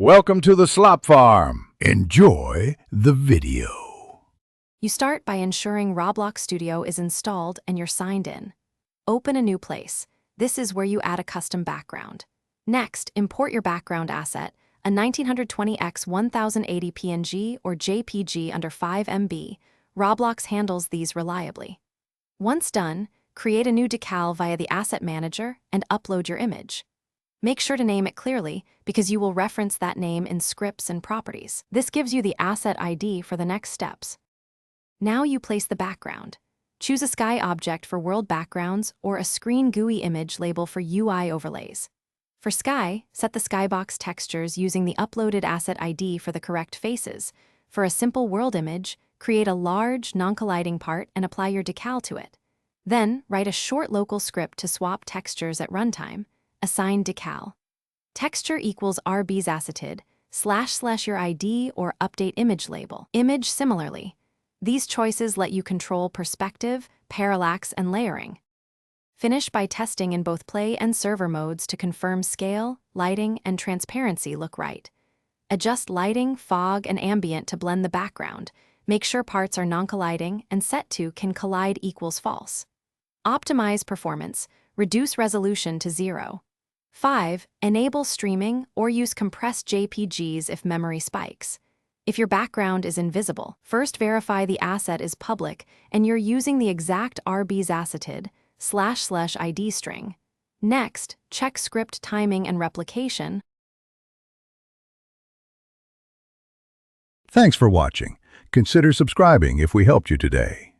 Welcome to the slop farm. Enjoy the video. You start by ensuring Roblox Studio is installed and you're signed in. Open a new place. This is where you add a custom background. Next, import your background asset, a 1920x 1080 PNG or JPG under 5 MB. Roblox handles these reliably. Once done, create a new decal via the Asset Manager and upload your image. Make sure to name it clearly because you will reference that name in scripts and properties. This gives you the asset ID for the next steps. Now you place the background. Choose a sky object for world backgrounds or a screen GUI image label for UI overlays. For sky, set the skybox textures using the uploaded asset ID for the correct faces. For a simple world image, create a large, non-colliding part and apply your decal to it. Then, write a short local script to swap textures at runtime. Assign decal. Texture equals RB's assetted, / your ID or update image label. Image similarly. These choices let you control perspective, parallax, and layering. Finish by testing in both play and server modes to confirm scale, lighting, and transparency look right. Adjust lighting, fog, and ambient to blend the background. Make sure parts are non-colliding and set to can collide equals false. Optimize performance. Reduce resolution to 0. 5. Enable streaming or use compressed JPGs if memory spikes. If your background is invisible, first verify the asset is public and you're using the exact RB's assetted / ID string. Next, check script timing and replication. Thanks for watching. Consider subscribing if we helped you today.